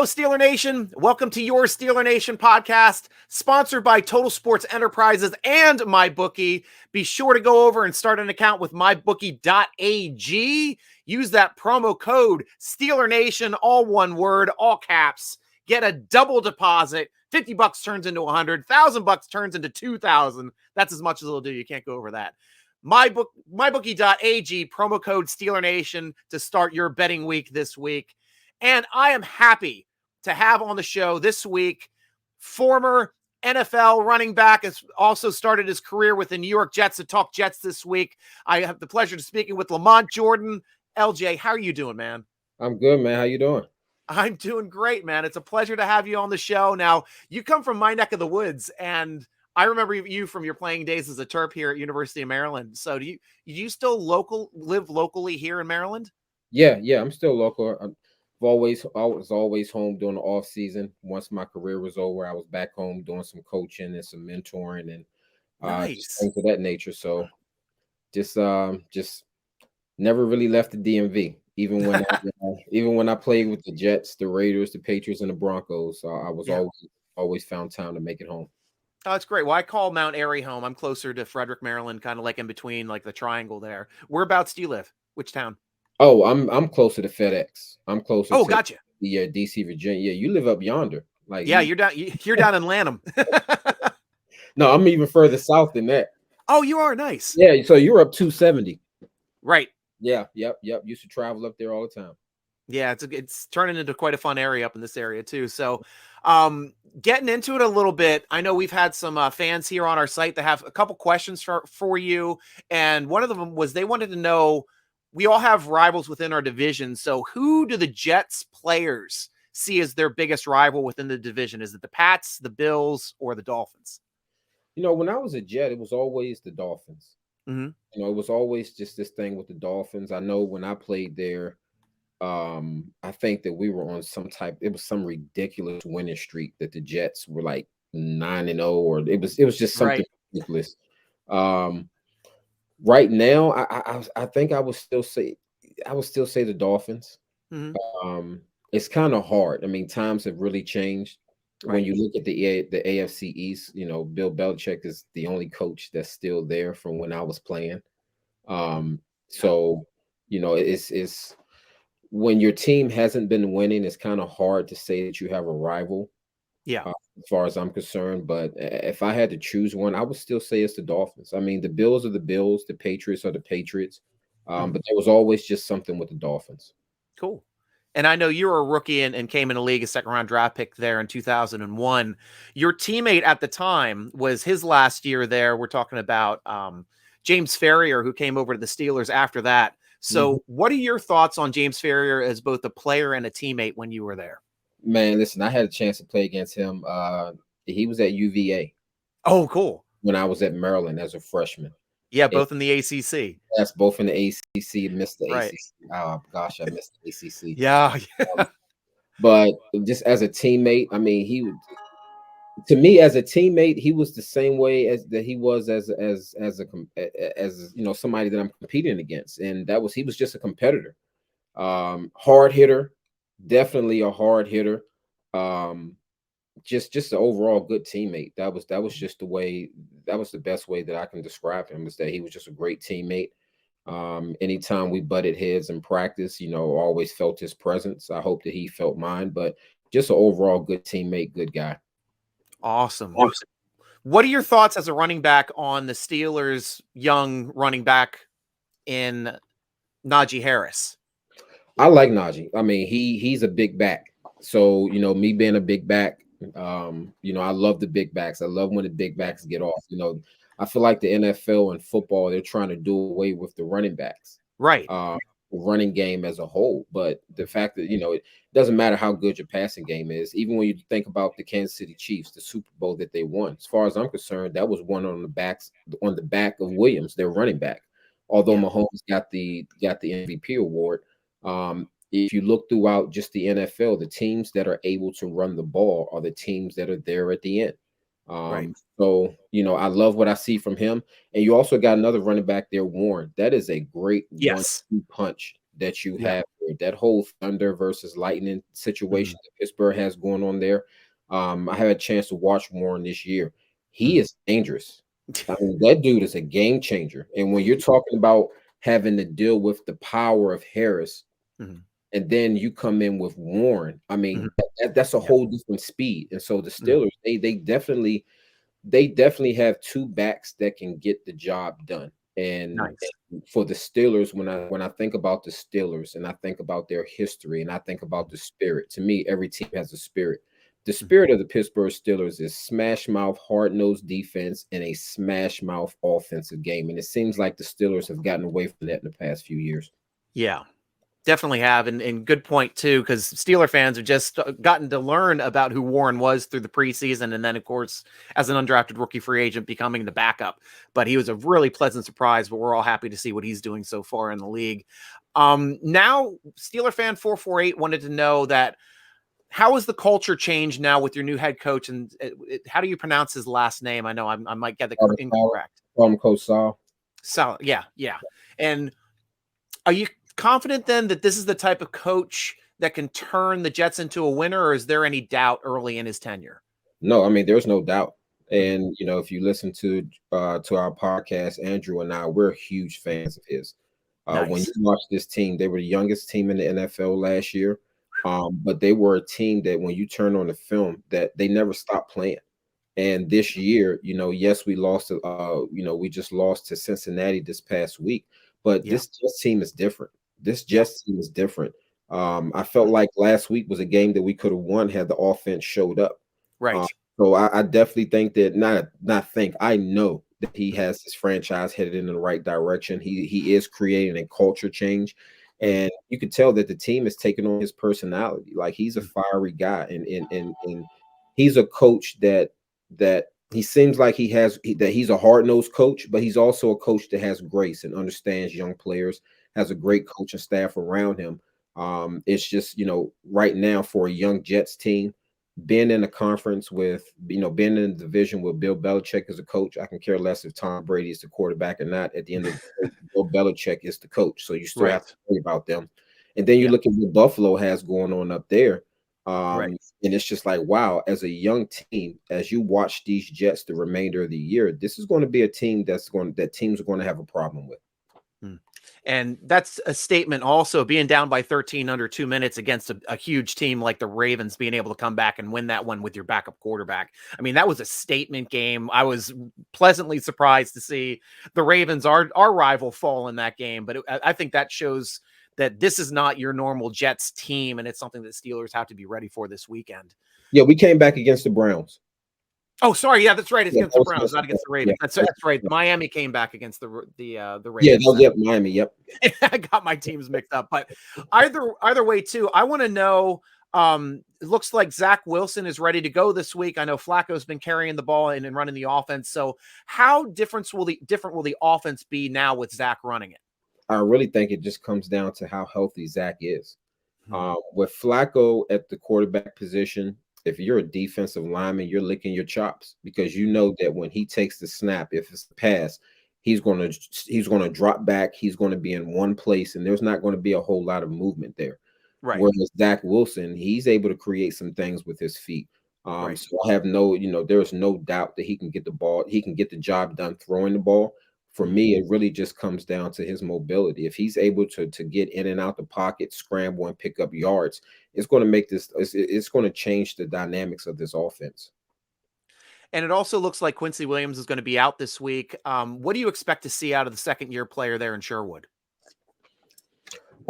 Hello, Steeler Nation. Welcome to your Steeler Nation podcast, sponsored by Total Sports Enterprises and MyBookie. Be sure to go over and start an account with mybookie.ag. Use that promo code Steeler Nation, all one word, all caps. Get a double deposit. $50 turns into $100. $1,000 turns into $2,000. That's as much as it'll do. You can't go over that. MyBookie.ag, promo code Steeler Nation to start your betting week this week. And I am happy to have on the show this week former NFL running back, has also started his career with the New York Jets, to talk Jets this week. I have the pleasure of speaking with LaMont Jordan. LJ, how are you doing, man? I'm good, man. How you doing? I'm doing great, man. It's a pleasure to have you on the show. Now, you come from my neck of the woods, and I remember you from your playing days as a Terp here at University of Maryland. So do you still live locally here in Maryland? Yeah, I'm still local. I was always home during the off season. Once my career was over, I was back home doing some coaching and some mentoring and nice. things of that nature. So just never really left the DMV. Even when I played with the Jets, the Raiders, the Patriots, and the Broncos, I was always found time to make it home. Oh, that's great. Well, I call Mount Airy home. I'm closer to Frederick, Maryland, kind of like in between, like the triangle there. Whereabouts do you live? Which town? Oh, I'm closer to FedEx. I'm closer. Oh, to gotcha. Yeah, DC, Virginia. Yeah, you live up yonder. Like, yeah, you're down in Lanham. No, I'm even further south than that. Oh, you are? Nice. Yeah, so you're up 270. Right. Yeah, yep. Used to travel up there all the time. Yeah, it's turning into quite a fun area up in this area too. So, getting into it a little bit, I know we've had some fans here on our site that have a couple questions for you, and one of them was they wanted to know, we all have rivals within our division, so who do the Jets players see as their biggest rival within the division? Is it the Pats, the Bills, or the Dolphins? You know, when I was a Jet, it was always the Dolphins. Mm-hmm. You know, it was always just this thing with the Dolphins. I know when I played there, I think that we were on some ridiculous winning streak that the Jets were like 9-0, or it was just something ridiculous. Right now, I think I would still say the Dolphins. Mm-hmm. It's kind of hard. I mean, times have really changed. Right. When you look at the AFC East, you know, Bill Belichick is the only coach that's still there from when I was playing. So, you know, it's when your team hasn't been winning, it's kind of hard to say that you have a rival. Yeah. As far as I'm concerned, but if I had to choose one, I would still say it's the Dolphins. I mean, the Bills are the Bills, the Patriots are the Patriots. But there was always just something with the Dolphins. Cool. And I know you were a rookie and came in the league, a second-round draft pick there in 2001. Your teammate at the time was his last year there. We're talking about James Farrior, who came over to the Steelers after that. So what are your thoughts on James Farrior as both a player and a teammate when you were there? Man, listen, I had a chance to play against him. He was at UVA. Oh, cool. When I was at Maryland as a freshman. Yeah, both in the ACC. Yes, both in the ACC. Missed the right. ACC. Oh, gosh, I missed the ACC. Yeah. But just as a teammate, I mean, to me as a teammate, he was the same way as that he was as you know, somebody that I'm competing against, and he was just a competitor, hard hitter, definitely a hard hitter, just an overall good teammate. That was just the best way that I can describe him, is that he was just a great teammate. Anytime we butted heads in practice, you know, always felt his presence. I hope that he felt mine, but just an overall good teammate, good guy. Awesome. What are your thoughts as a running back on the Steelers' young running back in Najee Harris? I like Najee. I mean, he's a big back. So, you know, me being a big back, you know, I love the big backs. I love when the big backs get off. You know, I feel like the NFL and football, they're trying to do away with the running backs. Right. Running game as a whole. But the fact that, you know, it doesn't matter how good your passing game is. Even when you think about the Kansas City Chiefs, the Super Bowl that they won, as far as I'm concerned, that was won on the back of Williams, their running back. Although Mahomes got the MVP award, if you look throughout just the NFL, the teams that are able to run the ball are the teams that are there at the end. So, you know, I love what I see from him. And you also got another running back there, Warren. That is a great 1-2 punch that you have That whole thunder versus lightning situation that Pittsburgh has going on there. I had a chance to watch Warren this year. He is dangerous. I mean, that dude is a game changer. And when you're talking about having to deal with the power of Harris, and then you come in with Warren, I mean, that's a whole different speed. And so the Steelers, they definitely have two backs that can get the job done. And for the Steelers, when I think about the Steelers and I think about their history and I think about the spirit, to me, every team has a spirit. The spirit of the Pittsburgh Steelers is smash mouth, hard nosed defense and a smash mouth offensive game. And it seems like the Steelers have gotten away from that in the past few years. Yeah. Definitely have, and good point too, because Steeler fans have just gotten to learn about who Warren was through the preseason, and then of course as an undrafted rookie free agent becoming the backup. But he was a really pleasant surprise. But we're all happy to see what he's doing so far in the league. Now, Steeler fan 448 wanted to know that how has the culture changed now with your new head coach, and how do you pronounce his last name? I know I might get the incorrect. Coach Saul. So yeah, and are you confident then that this is the type of coach that can turn the Jets into a winner, or is there any doubt early in his tenure? No, I mean, there's no doubt. And, you know, if you listen to our podcast, Andrew and I, we're huge fans of his. When you watch this team, they were the youngest team in the NFL last year. But they were a team that when you turn on the film, that they never stopped playing. And this year, you know, yes, we lost to, we just lost to Cincinnati this past week, but this Jets team is different. This Jets team is different. I felt like last week was a game that we could have won had the offense showed up. Right. So I definitely think that I know that he has his franchise headed in the right direction. He is creating a culture change. And you can tell that the team is taking on his personality. Like he's a fiery guy, and he's a coach that he seems like that he's a hard-nosed coach, but he's also a coach that has grace and understands young players, has a great coaching staff around him. It's just, you know, right now for a young Jets team, being in a conference with, being in a division with Bill Belichick as a coach, I can care less if Tom Brady is the quarterback or not. At the end of the day, Bill Belichick is the coach, so you still have to worry about them. And then you look at what Buffalo has going on up there, and it's just like, wow, as a young team, as you watch these Jets the remainder of the year, this is going to be a team that teams are going to have a problem with. And that's a statement also, being down by 13 under 2 minutes against a huge team like the Ravens, being able to come back and win that one with your backup quarterback. I mean, that was a statement game. I was pleasantly surprised to see the Ravens, our rival, fall in that game. But I think that shows that this is not your normal Jets team, and it's something that Steelers have to be ready for this weekend. Yeah, we came back against the Browns. Oh, sorry. Yeah, that's right. It's against the Browns, not against the Ravens. That's right. Miami came back against the Ravens. Yeah, Miami. Yep. I got my teams mixed up, but either way, too. I want to know. It looks like Zach Wilson is ready to go this week. I know Flacco's been carrying the ball and running the offense. So, how different will the offense be now with Zach running it? I really think it just comes down to how healthy Zach is. With Flacco at the quarterback position, if you're a defensive lineman, you're licking your chops because you know that when he takes the snap, if it's a pass, he's going to drop back. He's going to be in one place, and there's not going to be a whole lot of movement there. Right. Whereas Zach Wilson, he's able to create some things with his feet. So I have there's no doubt that he can get the ball. He can get the job done throwing the ball. For me, it really just comes down to his mobility. If he's able to get in and out the pocket, scramble, and pick up yards, it's going to make this. It's going to change the dynamics of this offense. And it also looks like Quincy Williams is going to be out this week. What do you expect to see out of the second-year player there in Sherwood?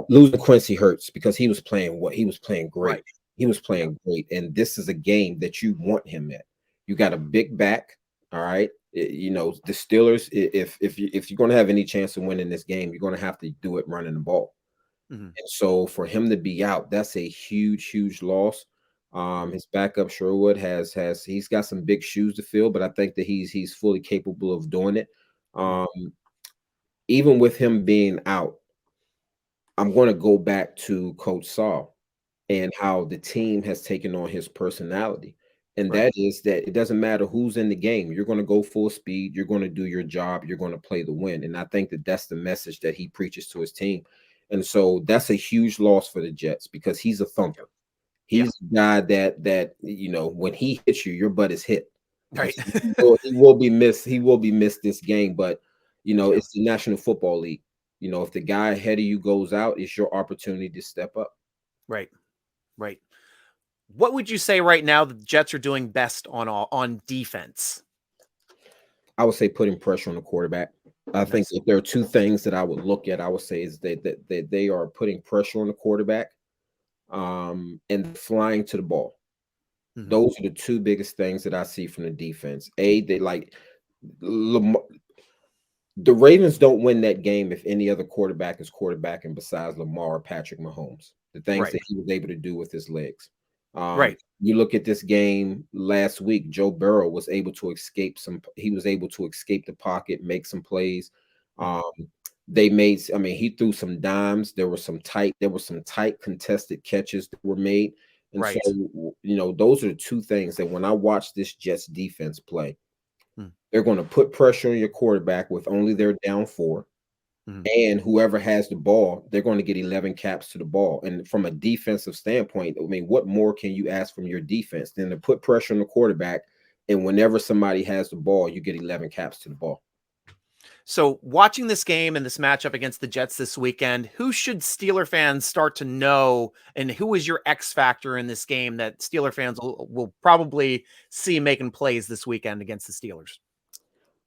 Losing Quincy hurts because he was playing great. He was playing great, and this is a game that you want him at. You got a big back, all right. The Steelers, if you're going to have any chance of winning this game, you're going to have to do it running the ball. And so for him to be out, that's a huge loss. His backup Sherwood he's got some big shoes to fill, but I think that he's fully capable of doing it. Even with him being out, I'm going to go back to Coach Saul and how the team has taken on his personality. And that is that it doesn't matter who's in the game. You're going to go full speed. You're going to do your job. You're going to play the win. And I think that that's the message that he preaches to his team. And so that's a huge loss for the Jets because he's a thumper. Yep. He's a guy that when he hits you, your butt is hit. And Right. so he will be missed. He will be missed this game, but Yeah. it's the National Football League. If the guy ahead of you goes out, it's your opportunity to step up. Right. Right. What would you say right now the Jets are doing best on defense? I would say putting pressure on the quarterback. I think Nice. if there are two things that I would look at, I would say is that they are putting pressure on the quarterback, and flying to the ball. Mhm. Those are the two biggest things that I see from the defense. They like Lamar, the Ravens don't win that game if any other quarterback is quarterbacking besides Lamar or Patrick Mahomes. The things Right. that he was able to do with his legs. Right. You look at this game last week, Joe Burrow was able to escape he was able to escape the pocket, make some plays. Mhm. Um, he threw some dimes. There were some tight contested catches that were made. And so, Right. those are the two things that when I watch this Jets defense play, Mm. they're going to put pressure on your quarterback with only their down four. Mhm. And whoever has the ball, they're going to get 11 caps to the ball. And from a defensive standpoint, I mean, what more can you ask from your defense than to put pressure on the quarterback? And whenever somebody has the ball, you get 11 caps to the ball. So, watching this game and this matchup against the Jets this weekend, who should Steeler fans start to know, and who is your X factor in this game that Steeler fans will probably see making plays this weekend against the Steelers?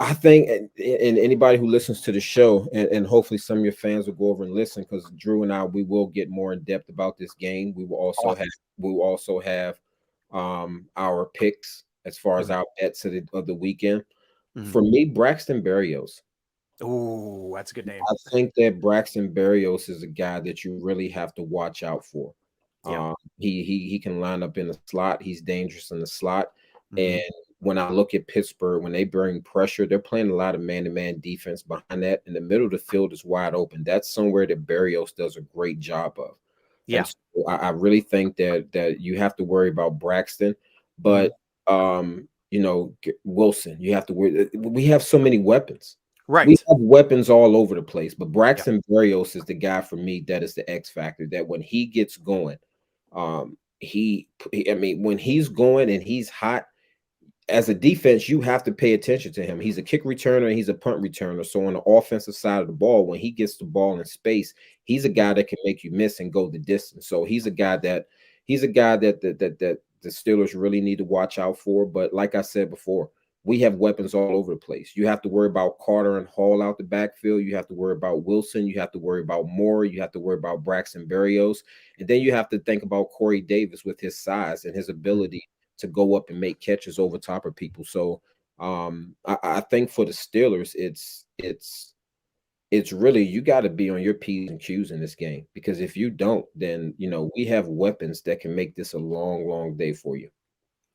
I think, and anybody who listens to the show, and hopefully some of your fans will go over and listen, because Drew and I, we will get more in depth about this game. We will also Awesome. have our picks as far as Mhm. our bets of the weekend. Mhm. For me, Braxton Berrios. Ooh, that's a good name. I think that Braxton Berrios is a guy that you really have to watch out for. Yep. He can line up in the slot. He's dangerous in the slot. And Mhm. when I look at Pittsburgh, when they bring pressure, they're playing a lot of man-to-man defense behind that. And the middle of the field is wide open. That's somewhere that Berrios does a great job of. And Yeah. so I really think that you have to worry about Braxton, but Mhm. Wilson, you have to worry. We have so many weapons. We Right. have weapons all over the place, but Yep. Braxton Berrios is the guy for me that is the X factor. That when he gets going, I mean, when he's going and he's hot, as a defense, you have to pay attention to him. He's a kick returner and he's a punt returner. So on the offensive side of the ball, when he gets the ball in space, he's a guy that can make you miss and go the distance. So he's a guy that the Steelers really need to watch out for. But like I said before, we have weapons all over the place. You have to worry about Carter and Hall out the backfield. You have to worry about Wilson. You have to worry about Moore. You have to worry about Braxton Berrios. And then you have to think about Corey Davis with his size and his Mhm. ability to go up and make catches over top of people. So I think for the Steelers, it's really, you got to be on your P's and Q's in this game, because if you don't, then we have weapons that can make this a long, long day for you.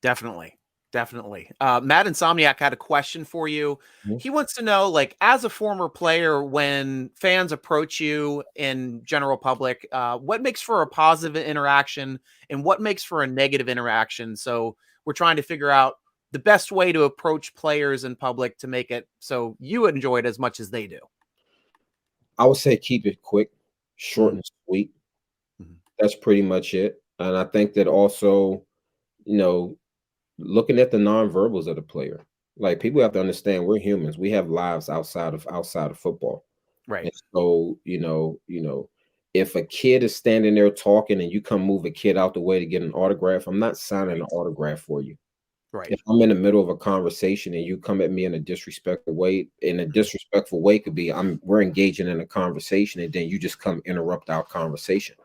Definitely. Definitely. Matt Insomniac had a question for you. Mhm. He wants to know, like, as a former player, when fans approach you in general public, what makes for a positive interaction and what makes for a negative interaction? So we're trying to figure out the best way to approach players in public to make it so you enjoy it as much as they do. I would say keep it quick, short, Mhm. and sweet. Mhm. That's pretty much it. And I think that also, you know, looking at the nonverbals of the player, like, people have to understand we're humans. We have lives outside of football. Right. And so, if a kid is standing there talking and you come move a kid out the way to get an autograph, I'm not signing an Right. autograph for you. Right. If I'm in the middle of a conversation and you come at me in a Mhm. disrespectful way could be we're engaging in a conversation and then you just come interrupt our conversation.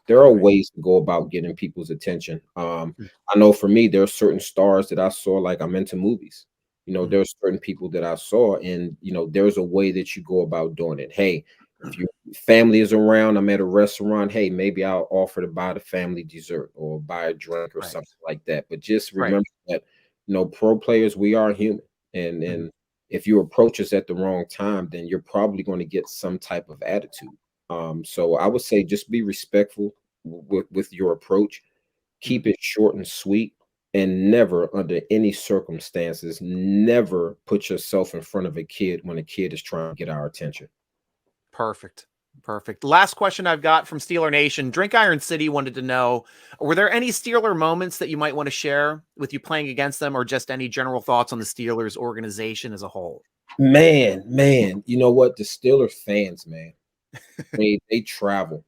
There are Right. ways to go about getting people's attention. Mhm. I know for me, there are certain stars that I saw, like, I'm into movies. Mhm. There's certain people that I saw, and there's a way that you go about doing it. Hey, if your family is around, I'm at a restaurant, hey, maybe I'll offer to buy the family dessert or buy a drink or Right. something like that. But just Right. remember that, pro players, we are human. And Mhm. if you approach us at the wrong time, then you're probably going to get some type of attitude. So I would say just be respectful with your approach. Mhm. Keep it short and sweet, and never, under any circumstances, never put yourself in front of a kid when a kid is trying to get our attention. Perfect. Perfect. Last question I've got from Steeler Nation. Drink Iron City wanted to know, were there any Steeler moments that you might want to share with you playing against them, or just any general thoughts on the Steelers organization as a whole? Man, you know what? The Steelers fans, man, they travel.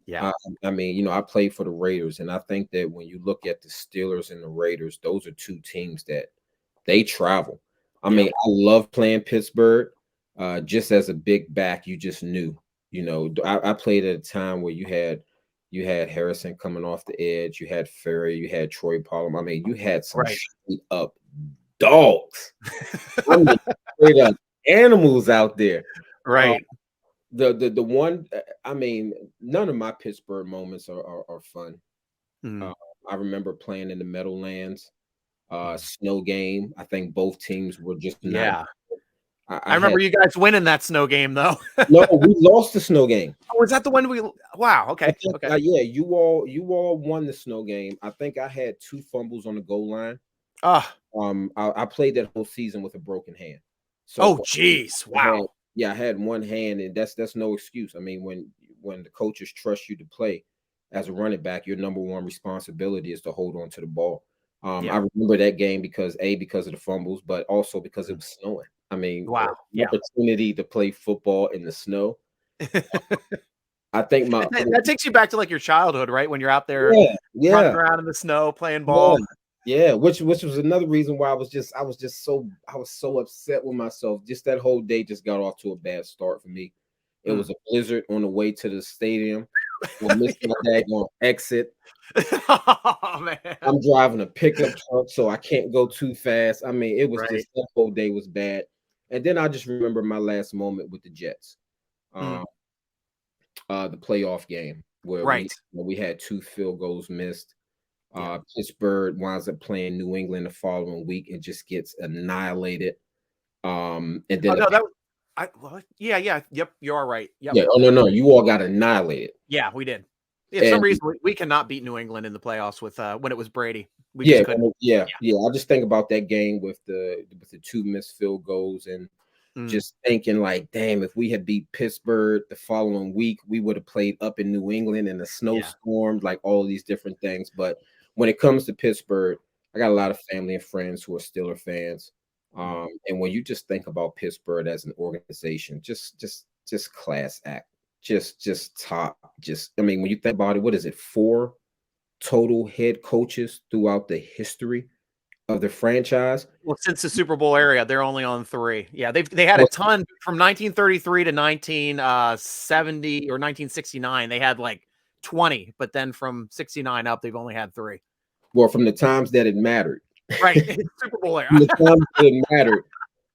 Yeah. I, I mean, I played for the Raiders, and I think that when you look at the Steelers and the Raiders, those are two teams that they travel. I Yeah. mean, I love playing Pittsburgh. Just as a big back, you just knew. I played at a time where you had Harrison coming off the edge, you had Farrier, you had Troy Palmer. I mean, you had some Right. straight up dogs. I mean, straight up animals out there. Uh, Right. the one, I mean, none of my Pittsburgh moments are fun. Mhm. Uh, I remember playing in the Meadowlands Mhm. snow game. I think both teams were just not. Yeah. I I had remember you guys winning that snow game, though. no. We lost the snow game. Oh, was that the one we? Wow. I Okay. think, Okay. yeah, you all won the snow game. I think I had 2 fumbles on the goal line. Ah. I played that whole season with a broken hand. Oh, So geez. I had, Wow. yeah, I had one hand, and that's no excuse. I mean, when the coaches trust you to play as a running back, your number one responsibility is to hold on to the ball. I Yeah. remember that game because of the fumbles, but also because it Mhm. was snowing. I mean, Wow. the Yeah. opportunity to play football in the snow. I think my That takes you back to like your childhood, right? When you're out there yeah, running yeah. around in the snow, playing Yeah, ball. yeah, which was another reason why I was so upset with myself. Just that whole day just got off to a bad start for me. It Mm. was a blizzard on the way to the stadium. I missed my daggone exit. Oh, man. I'm driving a pickup truck, so I can't go too fast. I mean, it was Right. just that whole day was bad. And then I just remember my last moment with the Jets. Mm. Um, the playoff game where we Right. we had 2 field goals missed. Yeah. Pittsburgh winds up playing New England the following week and just gets annihilated. And Oh, then no, that was well, yeah, yeah. Yep, you are right. Yep. yeah, oh no, you all got annihilated. Yeah, we did. Yeah, for some And reason, we cannot beat New England in the playoffs with, when it was Brady. We yeah, just couldn't. yeah, Yeah. yeah. I just think about that game with the 2 missed field goals and Mm. just thinking like, damn, if we had beat Pittsburgh the following week, we would have played up in New England in a Yeah. snowstorm, like all of these different things. But when it comes to Pittsburgh, I got a lot of family and friends who are Steeler fans. Mm. And when you just think about Pittsburgh as an organization, just class act, just top, just I mean, when you think about it, what is it, 4 total head coaches throughout the history of the franchise? Well, since the Super Bowl era, they're only on 3. Yeah, they had a Well, ton from 1933 to 1970 or 1969. They had like 20, but then from 69 up, they've only had 3. well, from the times that it mattered. Right. Super Bowl From era. the times that it mattered.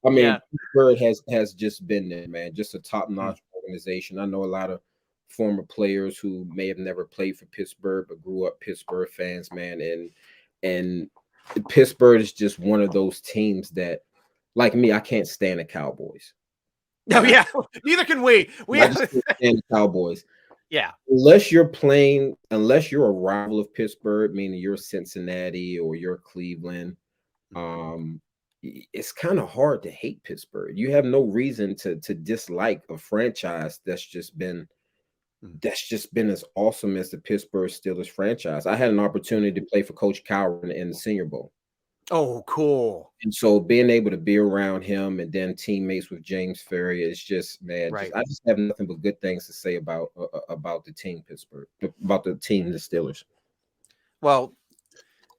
I mean, Yeah. Pittsburgh has just been there, man. Just a Mm. top-notch organization. I know a lot of former players who may have never played for Pittsburgh but grew up Pittsburgh fans, man. And Pittsburgh is just one of those teams that, like me, I can't stand the Cowboys. Oh, Like yeah. Neither can we. We I just have can't stand the Cowboys. yeah. Unless you're a rival of Pittsburgh, meaning you're Cincinnati or you're Cleveland, Mm. um, it's kind of hard to hate Pittsburgh. You have no reason to dislike a franchise Mm. that's just been as awesome as the Pittsburgh Steelers franchise. I had an opportunity to play for Coach Cowher in the Senior Bowl. Oh, cool. And so being able to be around him and then teammates with James Farrior is just, man, Right. I just have nothing but good things to say about the team Pittsburgh, about the team the Steelers. Well,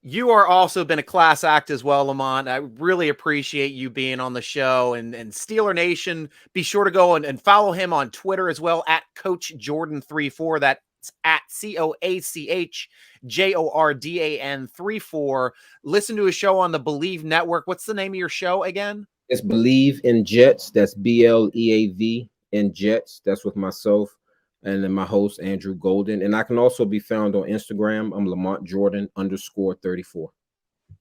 you are also been a class act as well, Lamont. I really appreciate you being on the show, and Steeler Nation. Be sure to go and follow him on Twitter as well at Coach Jordan34. That's at CoachJordan34. Listen to his show on the Believe Network. What's the name of your show again? It's Believe in Jets. That's BLEAV in Jets. That's with myself and then my host Andrew Golden. And I can also be found on Instagram. I'm LaMont Jordan _34.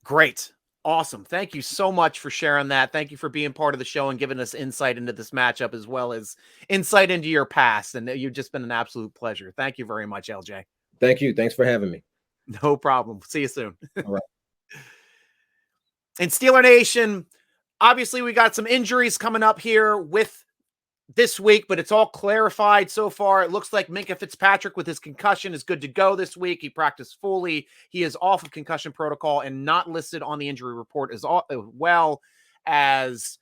Great. Awesome. Thank you so much for sharing that. Thank you for being part of the show and giving us insight into this matchup as well as insight into your past. And you've just been an absolute pleasure. Thank you very much, LJ. Thank you. Thanks for having me. No problem. See you soon. All right. And Steeler Nation, obviously we got some injuries coming up here with this week, but it's all clarified so far. It looks like Minkah Fitzpatrick with his concussion is good to go this week. He practiced fully. He is off of concussion protocol and not listed on the injury report as well as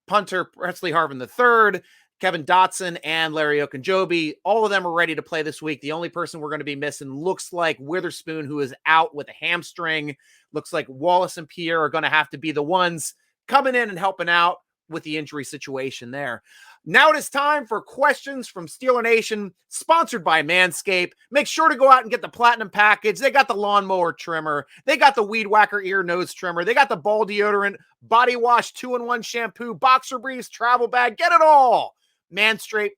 punter Presley Harvin III, Kevin Dotson, and Larry Ogunjobi. All of them are ready to play this week. The only person we're going to be missing looks like Witherspoon, who is out with a hamstring. Looks like Wallace and Pierre are going to have to be the ones coming in and helping out with the injury situation there. Now it is time for questions from Steeler Nation, sponsored by Manscaped. Make sure to go out and get the Platinum Package. They got the lawnmower trimmer. They got the Weed Whacker ear nose trimmer. They got the ball deodorant, body wash, 2-in-1 shampoo, boxer briefs, travel bag. Get it all. Manscaped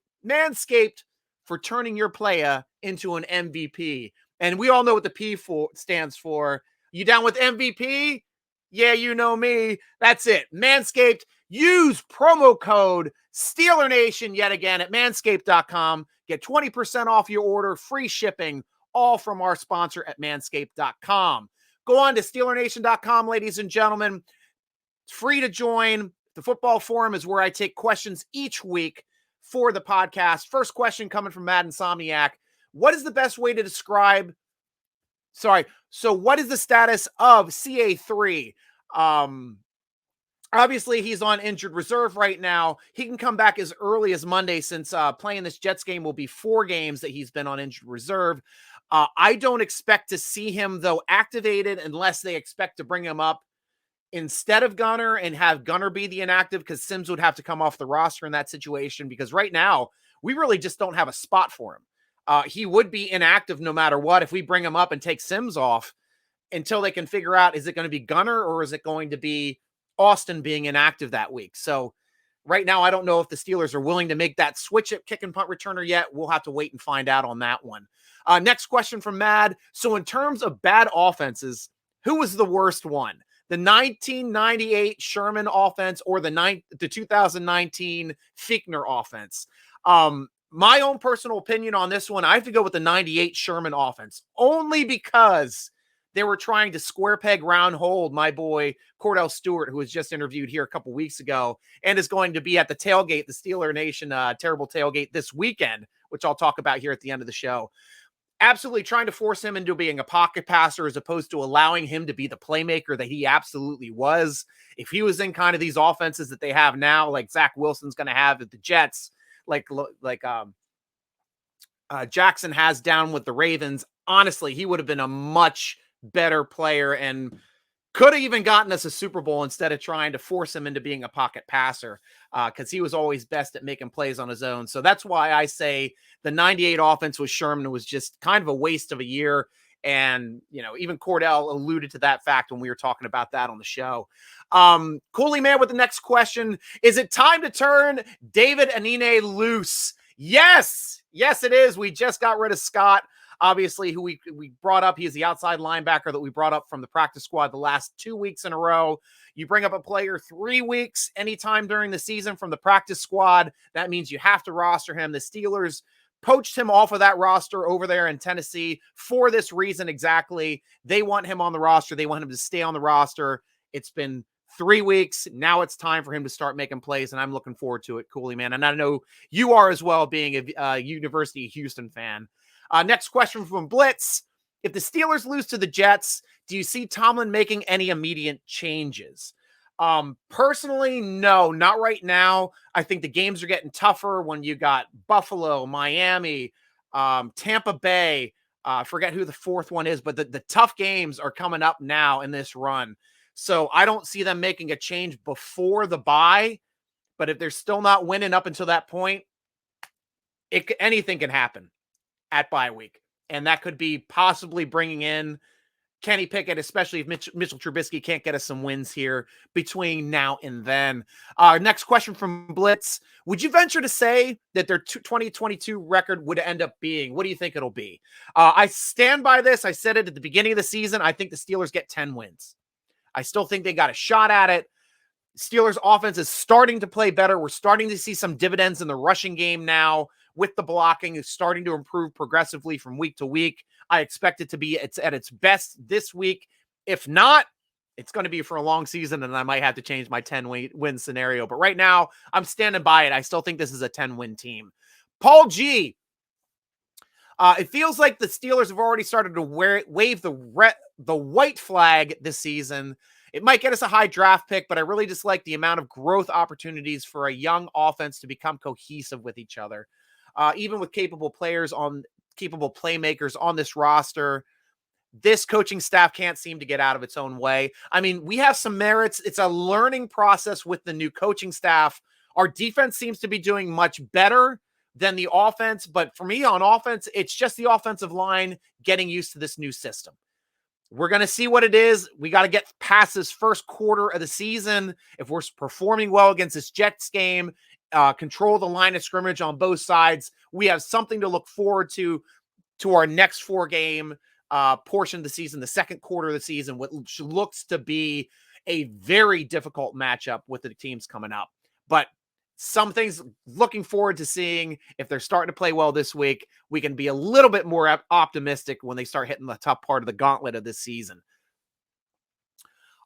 for turning your playa into an MVP. And we all know what the P stands for. You down with MVP? Yeah, you know me. That's it. Manscaped. Use promo code SteelerNation yet again at manscaped.com. Get 20% off your order, free shipping, all from our sponsor at manscaped.com. Go on to SteelerNation.com, ladies and gentlemen. It's free to join. The Football Forum is where I take questions each week for the podcast. First question coming from Mad Insomniac. What is the best way to describe... So what is the status of Ca3? Obviously, he's on injured reserve right now. He can come back as early as Monday since playing this Jets game will be 4 games that he's been on injured reserve. I don't expect to see him, though, activated unless they expect to bring him up instead of Gunner and have Gunner be the inactive, because Sims would have to come off the roster in that situation, because right now we really just don't have a spot for him. He would be inactive no matter what if we bring him up and take Sims off until they can figure out, is it going to be Gunner or is it going to be Austin being inactive that week? So right now, I don't know if the Steelers are willing to make that switch at kick and punt returner yet. We'll have to wait and find out on that one. Next question from Mad. So in terms of bad offenses, who was the worst one? The 1998 Sherman offense or the 2019 Fichtner offense? My own personal opinion on this one, I have to go with the 98 Sherman offense, only because they were trying to square peg round hole my boy Cordell Stewart, who was just interviewed here a couple weeks ago and is going to be at the tailgate, the Steeler Nation terrible tailgate this weekend, which I'll talk about here at the end of the show. Absolutely trying to force him into being a pocket passer as opposed to allowing him to be the playmaker that he absolutely was. If he was in kind of these offenses that they have now, like Zach Wilson's going to have at the Jets, like Jackson has down with the Ravens, honestly, he would have been a much better player and could have even gotten us a Super Bowl instead of trying to force him into being a pocket passer, because he was always best at making plays on his own. So that's why I say the 98 offense with Sherman was just kind of a waste of a year. And, you know, even Cordell alluded to that fact when we were talking about that on the show. Cooley Man with the next question. Is it time to turn David Anine loose? Yes, it is. We just got rid of Scott, obviously, who we brought up. He is the outside linebacker that we brought up from the practice squad the last 2 weeks in a row. You bring up a player 3 weeks anytime during the season from the practice squad, that means you have to roster him. The Steelers poached him off of that roster over there in Tennessee for this reason exactly. They want him on the roster. They want him to stay on the roster. It's been 3 weeks. Now it's time for him to start making plays, and I'm looking forward to it, Cooley Man. And I know you are as well, being a University of Houston fan. Next question from Blitz. If the Steelers lose to the Jets, do you see Tomlin making any immediate changes? Personally, no, not right now. I think the games are getting tougher when you got Buffalo, Miami, Tampa Bay. I forget who the fourth one is, but the tough games are coming up now in this run. So I don't see them making a change before the bye. But if they're still not winning up until that point, anything can happen at bye week. And that could be possibly bringing in Kenny Pickett, especially if Mitchell Trubisky can't get us some wins here between now and then. Next question from Blitz. Would you venture to say that their 2022 record would end up being? What do you think it'll be? I stand by this. I said it at the beginning of the season. I think the Steelers get 10 wins. I still think they got a shot at it. Steelers offense is starting to play better. We're starting to see some dividends in the rushing game now, with the blocking is starting to improve progressively from week to week. I expect it to be at its best this week. If not, it's going to be for a long season, and I might have to change my 10-win scenario. But right now, I'm standing by it. I still think this is a 10-win team. Paul G. It feels like the Steelers have already started to wave the white flag this season. It might get us a high draft pick, but I really just like the amount of growth opportunities for a young offense to become cohesive with each other. Even with capable playmakers on this roster, this coaching staff can't seem to get out of its own way. I mean, we have some merits. It's a learning process with the new coaching staff. Our defense seems to be doing much better than the offense. But for me on offense, it's just the offensive line getting used to this new system. We're going to see what it is. We got to get past this first quarter of the season. If we're performing well against this Jets game, control the line of scrimmage on both sides, we have something to look forward to our next 4-game portion of the season, the second quarter of the season, which looks to be a very difficult matchup with the teams coming up. But some things looking forward to seeing. If they're starting to play well this week, we can be a little bit more optimistic when they start hitting the tough part of the gauntlet of this season.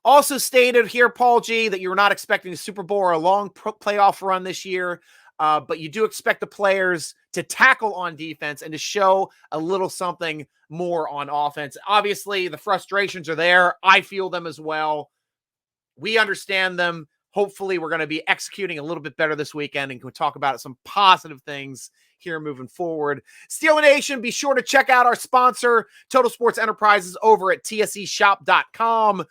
Also stated here, Paul G., that you're not expecting a Super Bowl or a long playoff run this year, but you do expect the players to tackle on defense and to show a little something more on offense. Obviously, the frustrations are there. I feel them as well. We understand them. Hopefully, we're going to be executing a little bit better this weekend and can talk about some positive things here moving forward. Steeler Nation, be sure to check out our sponsor, Total Sports Enterprises, over at tseshop.com.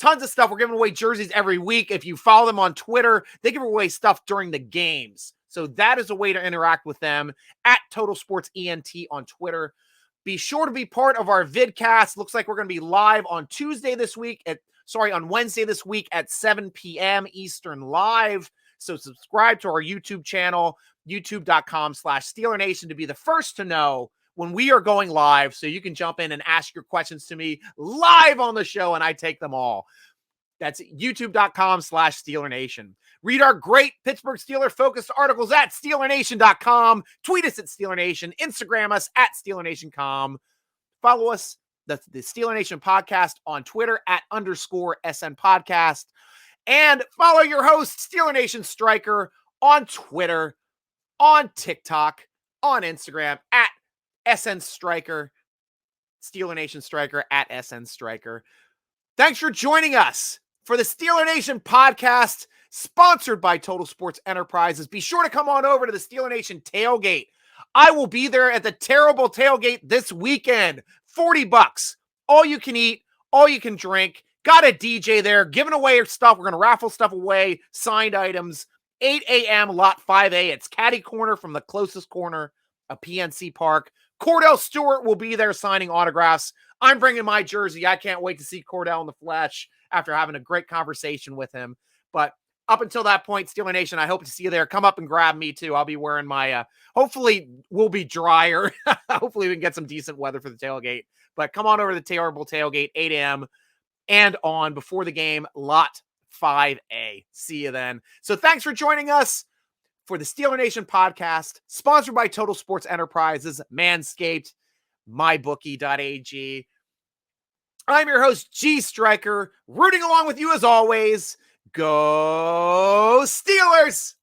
Tons of stuff. We're giving away jerseys every week. If you follow them on Twitter, they give away stuff during the games. So that is a way to interact with them at Total Sports ENT on Twitter. Be sure to be part of our vidcast. Looks like we're going to be live on Wednesday this week at 7 p.m. Eastern live. So subscribe to our YouTube channel, youtube.com/Steeler Nation, to be the first to know when we are going live. So you can jump in and ask your questions to me live on the show, and I take them all. That's youtube.com/Steeler Nation. Read our great Pittsburgh Steeler focused articles at SteelerNation.com. Tweet us at Steeler Nation. Instagram us at SteelerNation.com. Follow us, the Steeler Nation podcast, on Twitter at _SN podcast. And follow your host, Steeler Nation Striker, on Twitter, on TikTok, on Instagram at SN Striker, Steeler Nation Striker at SN Striker. Thanks for joining us for the Steeler Nation podcast, sponsored by Total Sports Enterprises. Be sure to come on over to the Steeler Nation tailgate. I will be there at the terrible tailgate this weekend. $40. All you can eat, all you can drink. Got a DJ there, giving away your stuff. We're going to raffle stuff away, signed items. 8 a.m., lot 5A. It's caddy corner from the closest corner of PNC Park. Cordell Stewart will be there signing autographs. I'm bringing my jersey. I can't wait to see Cordell in the flesh after having a great conversation with him. But up until that point, Steeler Nation, I hope to see you there. Come up and grab me too. I'll be wearing my, hopefully we'll be drier. Hopefully we can get some decent weather for the tailgate. But come on over to the terrible tailgate, 8 a.m. and on before the game, lot 5A. See you then. So thanks for joining us for the Steeler Nation podcast, sponsored by Total Sports Enterprises, Manscaped, mybookie.ag. I'm your host, G.Stryker, rooting along with you as always. Go Steelers!